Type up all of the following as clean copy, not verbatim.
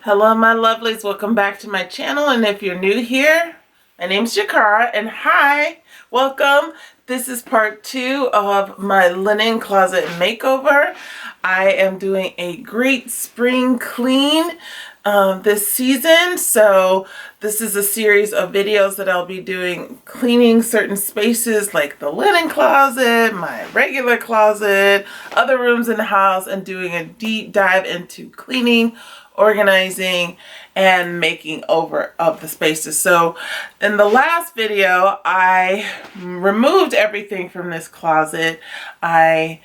Hello my lovelies, welcome back to my channel, and if you're new here, my name's Jakara, and hi, welcome. This is part 2 of my linen closet makeover. I am doing a great spring clean this season, so this is a series of videos that I'll be doing cleaning certain spaces like the linen closet, my regular closet, other rooms in the house, and doing a deep dive into cleaning, organizing, and making over of the spaces. So in the last video, I removed everything from this closet. I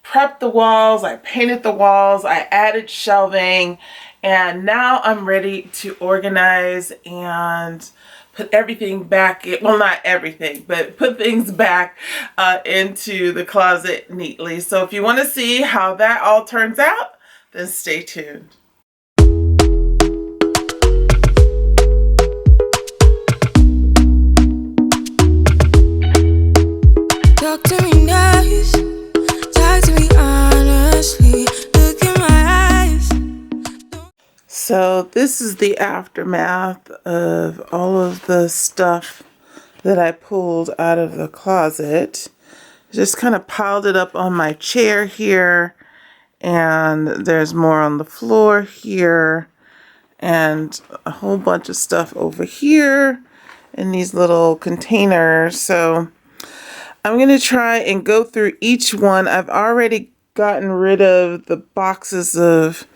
prepped the walls, I painted the walls, I added shelving, and now I'm ready to organize and put everything back in, well, not everything, but put things back into the closet neatly. So if you want to see how that all turns out, then stay tuned. Talk to me nice, talk to me honestly, look in my eyes. So this is the aftermath of all of the stuff that I pulled out of the closet. Just kind of piled it up on my chair here, and there's more on the floor here, and a whole bunch of stuff over here in these little containers. So I'm going to try and go through each one. I've already gotten rid of the boxes of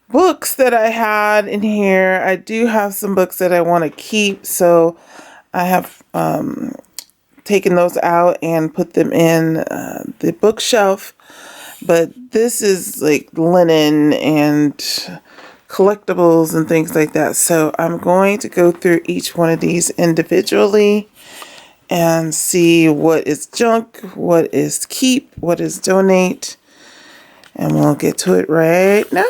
books that I had in here. I do have some books that I want to keep, so I have taken those out and put them in the bookshelf. But this is like linen and collectibles and things like that. So I'm going to go through each one of these individually and see what is junk, what is keep, what is donate, and we'll get to it right now.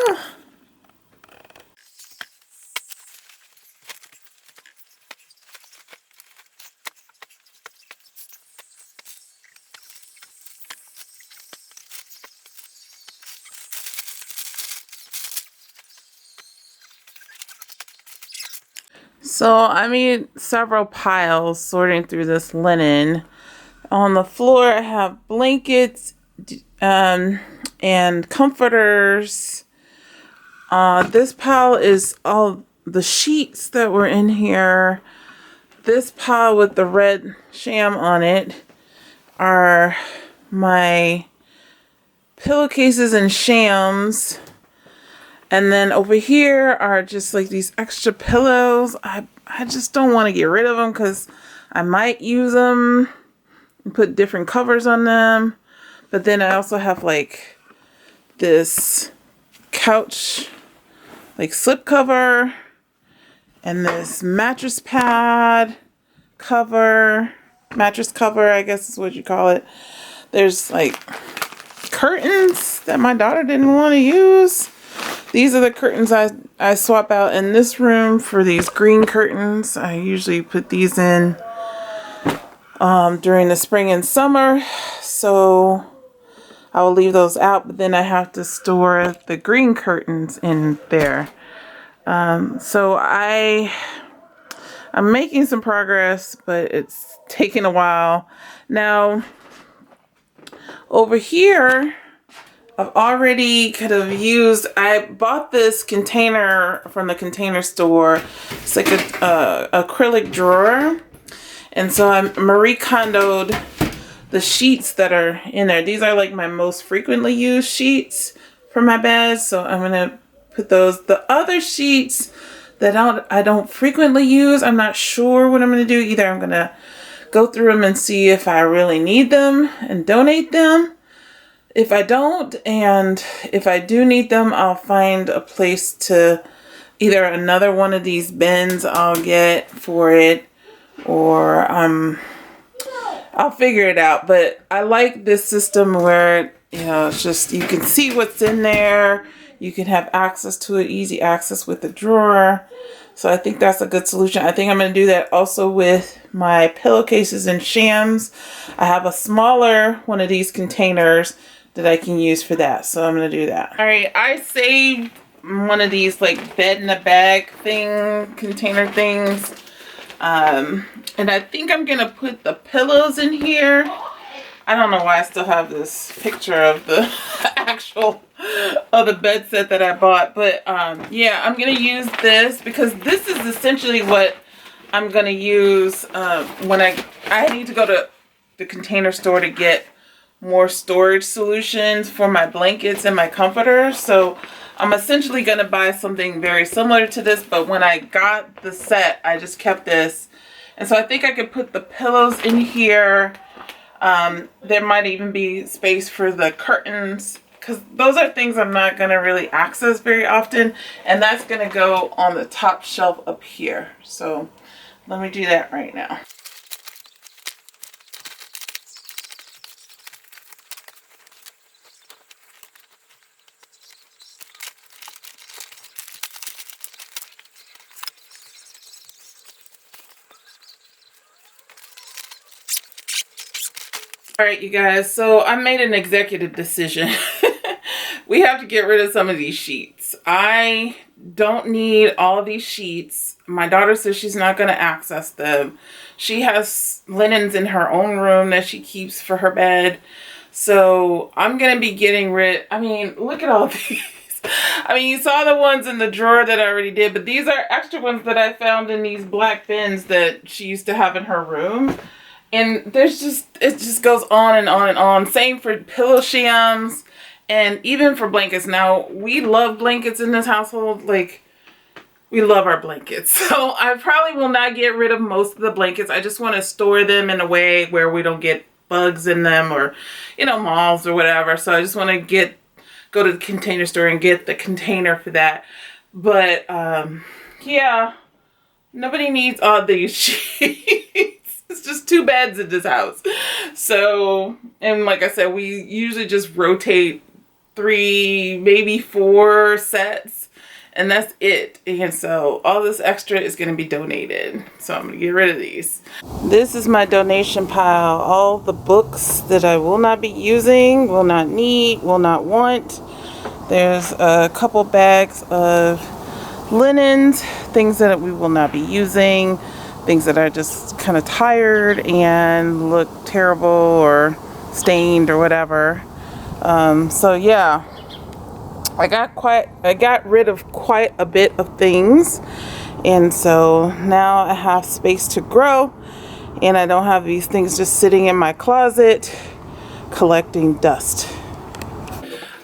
So I made several piles sorting through this linen. On the floor I have blankets and comforters. This pile is all the sheets that were in here. This pile with the red sham on it are my pillowcases and shams. And then over here are just like these extra pillows. I just don't want to get rid of them because I might use them and put different covers on them. But then I also have like this couch like slip cover and this mattress pad cover, mattress cover, I guess is what you call it. There's like curtains that my daughter didn't want to use. These are the curtains I swap out in this room for these green curtains. I usually put these in during the spring and summer, so I will leave those out, but then I have to store the green curtains in there. So I'm making some progress, but it's taking a while. Now, over here, I've already kind of used, I bought this container from the Container Store. It's like a acrylic drawer. And so I Marie Kondo'd the sheets that are in there. These are like my most frequently used sheets for my bed. So I'm going to put those. The other sheets that I don't frequently use, I'm not sure what I'm going to do. Either I'm going to go through them and see if I really need them and donate them. If I don't, and if I do need them, I'll find a place to either another one of these bins I'll get for it, or I'll figure it out. But I like this system where, you know, it's just, you can see what's in there. You can have access to it, easy access with the drawer. So I think that's a good solution. I think I'm going to do that also with my pillowcases and shams. I have a smaller one of these containers that I can use for that. So I'm going to do that. All right, I saved one of these like bed in a bag thing, container things. And I think I'm gonna put the pillows in here. I don't know why I still have this picture of the actual of the bed set that I bought, but yeah, I'm gonna use this because this is essentially what I'm gonna use when I need to go to the Container Store to get more storage solutions for my blankets and my comforters. So I'm essentially gonna buy something very similar to this, but when I got the set, I just kept this. And so I think I could put the pillows in here. There might even be space for the curtains, because those are things I'm not going to really access very often. And that's going to go on the top shelf up here. So let me do that right now. All right, you guys, so I made an executive decision. We have to get rid of some of these sheets. I don't need all of these sheets. My daughter says she's not going to access them. She has linens in her own room that she keeps for her bed. So I'm going to be getting rid. I mean, look at all these. I mean, you saw the ones in the drawer that I already did, but these are extra ones that I found in these black bins that she used to have in her room. And there's just, it just goes on and on and on. Same for pillow shams and even for blankets. Now, we love blankets in this household. Like, we love our blankets. So I probably will not get rid of most of the blankets. I just want to store them in a way where we don't get bugs in them or, you know, moths or whatever. So I just want to go to the Container Store and get the container for that. But, yeah, nobody needs all these sheets. It's just 2 beds in this house. So, and like I said, we usually just rotate 3, maybe 4 sets, and that's it. And so all this extra is going to be donated. So I'm going to get rid of these. This is my donation pile. All the books that I will not be using, will not need, will not want. There's a couple bags of linens, things that we will not be using. Things that are just kind of tired and look terrible or stained or whatever. So yeah, I got rid of quite a bit of things, and so now I have space to grow, and I don't have these things just sitting in my closet collecting dust.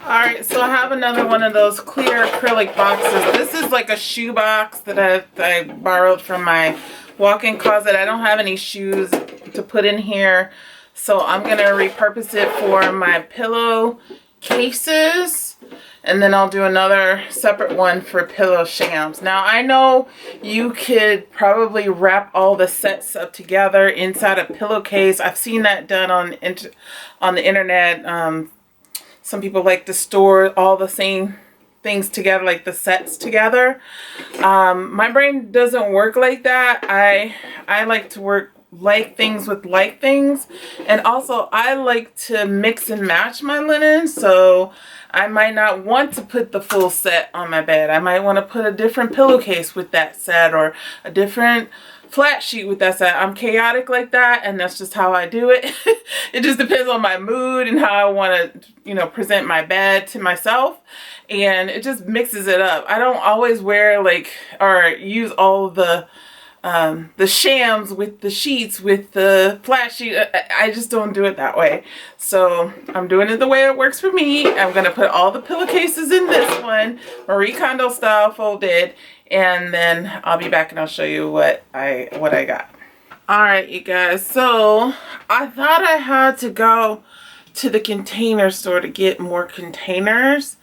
Alright, so I have another one of those clear acrylic boxes. This is like a shoe box that I borrowed from my walk-in closet. I don't have any shoes to put in here, so I'm going to repurpose it for my pillow cases, and then I'll do another separate one for pillow shams. Now, I know you could probably wrap all the sets up together inside a pillowcase. I've seen that done on the internet. Some people like to store all the same things together, like the sets together. My brain doesn't work like that. I like to work like things with like things, and also I like to mix and match my linen. So I might not want to put the full set on my bed. I might want to put a different pillowcase with that set, or a different flat sheet with that set. I'm chaotic like that, and that's just how I do it. It just depends on my mood and how I want to, you know, present my bed to myself, and it just mixes it up. I don't always wear like, or use all the shams with the sheets with the flat sheet. I just don't do it that way. So I'm doing it the way it works for me. I'm going to put all the pillowcases in this one, Marie Kondo style folded, and then I'll be back and I'll show you what I got. Alright, you guys, so I thought I had to go to the Container Store to get more containers,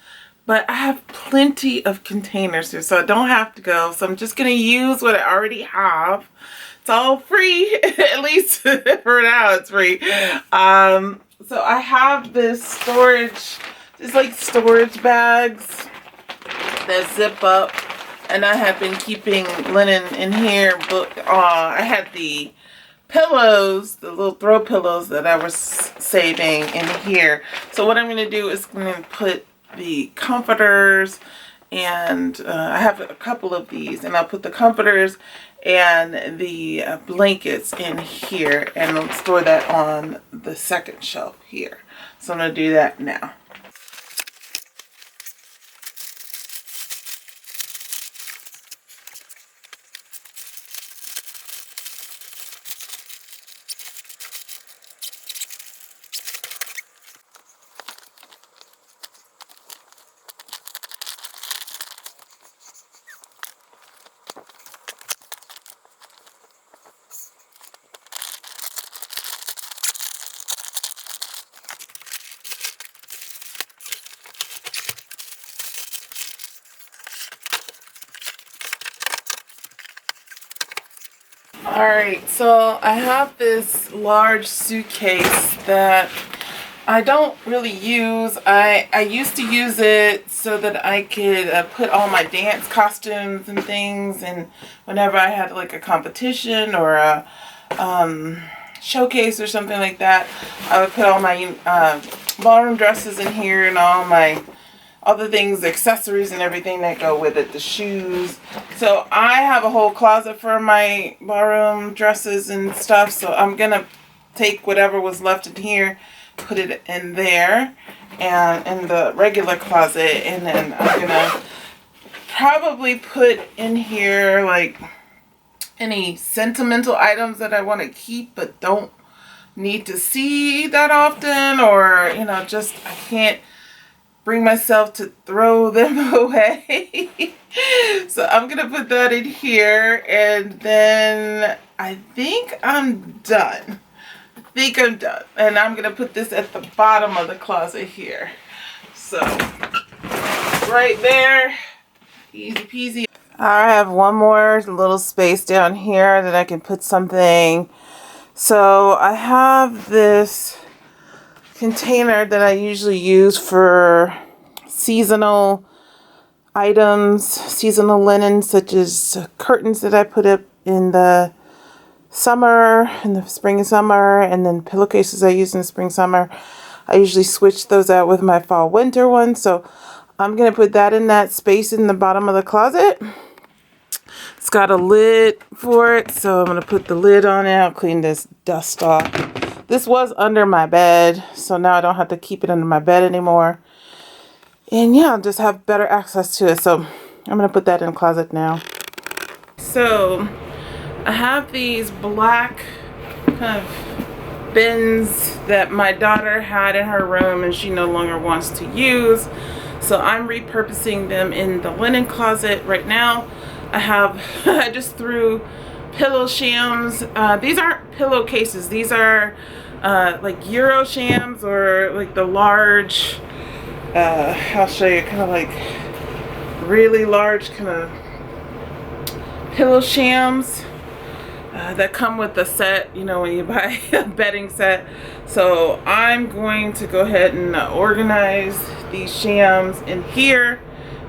but I have plenty of containers here, so I don't have to go. So I'm just going to use what I already have. It's all free, at least for now it's free. So I have this storage, it's like storage bags that zip up. And I have been keeping linen in here, but I had the pillows, the little throw pillows that I was saving in here. So what I'm going to do is I'm going to put the comforters and I have a couple of these, and I'll put the comforters and the blankets in here, and I'll store that on the second shelf here. So I'm going to do that now. Alright, so I have this large suitcase that I don't really use. I used to use it so that I could put all my dance costumes and things, and whenever I had like a competition or a showcase or something like that, I would put all my ballroom dresses in here and all my other things, accessories and everything that go with it, the shoes. So I have a whole closet for my ballroom dresses and stuff, so I'm gonna take whatever was left in here, put it in there and in the regular closet, and then I'm gonna probably put in here like any sentimental items that I want to keep but don't need to see that often, or you know, just I can't bring myself to throw them away. So I'm gonna put that in here, and then I think I'm done. And I'm gonna put this at the bottom of the closet here. So right there, easy peasy. I have one more little space down here that I can put something. So I have this container that I usually use for seasonal items, seasonal linen, such as curtains that I put up in the summer, in the spring and summer, and then pillowcases I use in the spring, summer. I usually switch those out with my fall, winter ones. So I'm going to put that in that space in the bottom of the closet. It's got a lid for it, so I'm going to put the lid on it. I'll clean this dust off. This was under my bed, so now I don't have to keep it under my bed anymore. And yeah, I'll just have better access to it. So I'm going to put that in the closet now. So I have these black kind of bins that my daughter had in her room and she no longer wants to use. So I'm repurposing them in the linen closet right now. I just threw pillow shams. These aren't pillowcases. These are like Euro shams, or like the large, I'll show you, kind of like really large kind of pillow shams that come with the set, you know, when you buy a bedding set. So I'm going to go ahead and organize these shams in here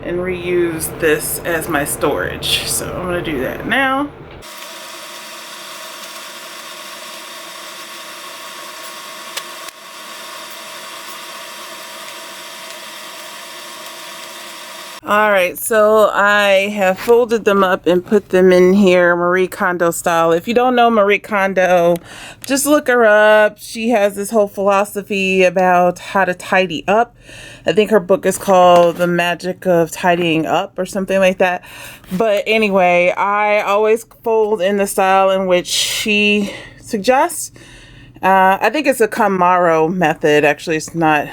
and reuse this as my storage. So I'm going to do that now. Alright, so I have folded them up and put them in here Marie Kondo style. If you don't know Marie Kondo, just look her up. She has this whole philosophy about how to tidy up. I think her book is called The Magic of Tidying Up or something like that. But anyway, I always fold in the style in which she suggests. I think it's a KonMari method. Actually, it's not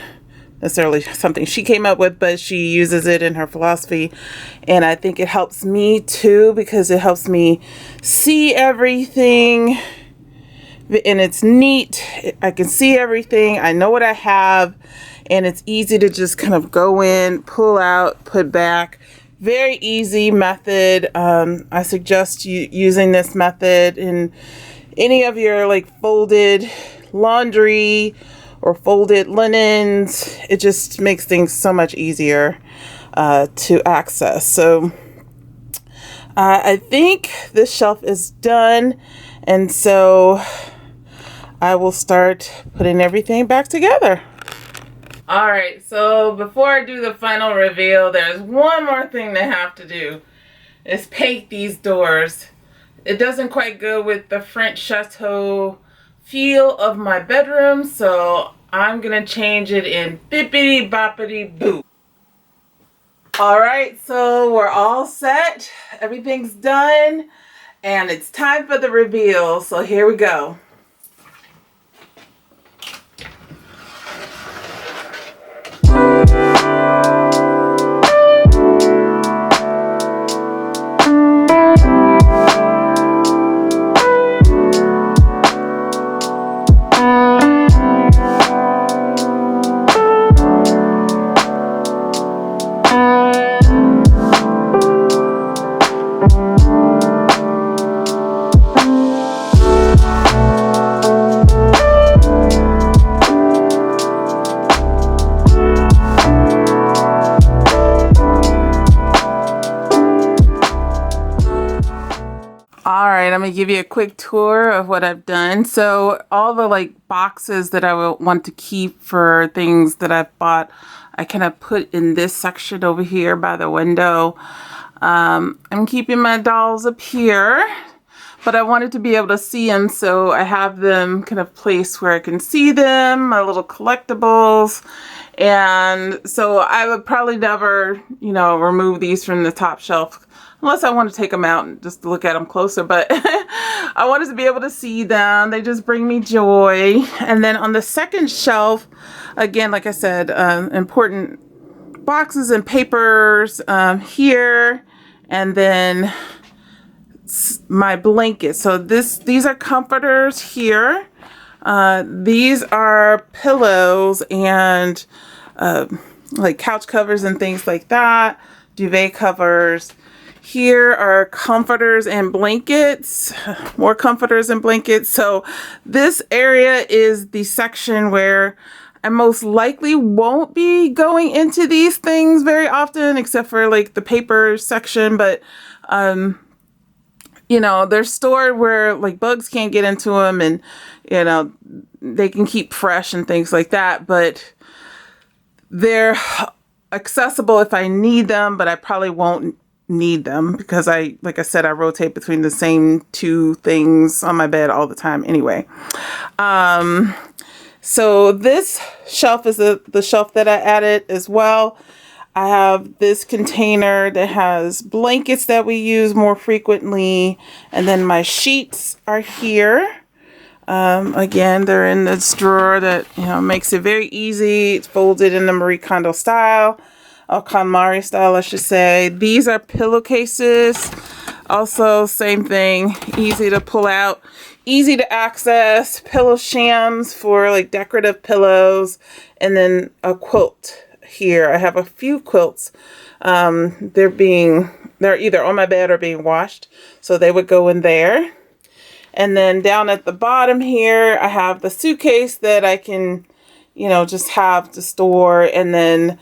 necessarily something she came up with, but she uses it in her philosophy, and I think it helps me too, because it helps me see everything and it's neat. I can see everything, I know what I have, and it's easy to just kind of go in, pull out, put back. Very easy method. I suggest you using this method in any of your like folded laundry or folded linens. It just makes things so much easier to access. So I think this shelf is done, and so I will start putting everything back together. Alright, so before I do the final reveal, there's one more thing they have to do. Is paint these doors. It doesn't quite go with the French chateau feel of my bedroom, so I'm gonna change it in bippity boppity boo. Alright, so we're all set. Everything's done. And it's time for the reveal, so here we go. Alright, I'm going to give you a quick tour of what I've done. So all the like boxes that I will want to keep for things that I've bought, I kind of put in this section over here by the window. I'm keeping my dolls up here, but I wanted to be able to see them, so I have them kind of placed where I can see them, my little collectibles. And so I would probably never, you know, remove these from the top shelf unless I want to take them out and just look at them closer, but I wanted to be able to see them. They just bring me joy. And then on the second shelf, again, like I said, important boxes and papers here, and then my blankets. So these are comforters here. These are pillows and like couch covers and things like that, duvet covers. Here are comforters and blankets, more comforters and blankets. So this area is the section where I most likely won't be going into these things very often, except for like the paper section. But, you know, they're stored where like bugs can't get into them, and, you know, they can keep fresh and things like that. But they're accessible if I need them, but I probably won't need them because like I said, I rotate between the same two things on my bed all the time anyway. So this shelf is the shelf that I added as well. I have this container that has blankets that we use more frequently, and then my sheets are here. Again, they're in this drawer that, you know, makes it very easy. It's folded in the Marie Kondo style. KonMari style, I should say. These are pillowcases. Also, same thing. Easy to pull out, easy to access. Pillow shams for like decorative pillows, and then a quilt here. I have a few quilts. They're either on my bed or being washed, so they would go in there. And then down at the bottom here, I have the suitcase that I can, you know, just have to store, and then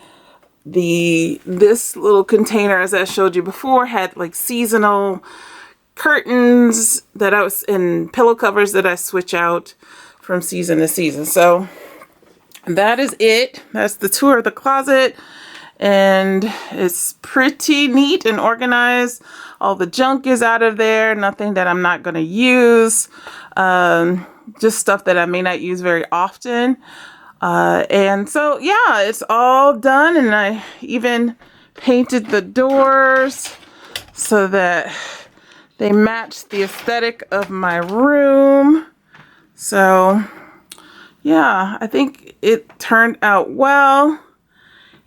this little container, as I showed you before, had like seasonal curtains that I was in, pillow covers that I switch out from season to season. So that is it. That's the tour of the closet, and it's pretty neat and organized. All the junk is out of there, nothing that I'm not going to use, just stuff that I may not use very often. And so, yeah, it's all done, and I even painted the doors so that they match the aesthetic of my room. So, yeah, I think it turned out well,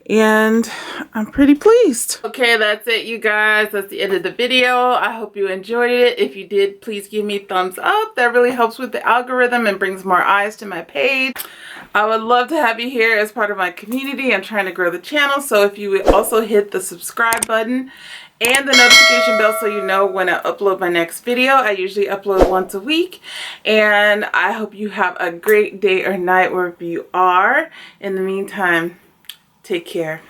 and I'm pretty pleased. Okay, that's it, you guys. That's the end of the video. I hope you enjoyed it. If you did, please give me a thumbs up. That really helps with the algorithm and brings more eyes to my page. I would love to have you here as part of my community. I'm trying to grow the channel, so if you would also hit the subscribe button and the notification bell so you know when I upload my next video. I usually upload once a week, and I hope you have a great day or night wherever you are. In the meantime, take care.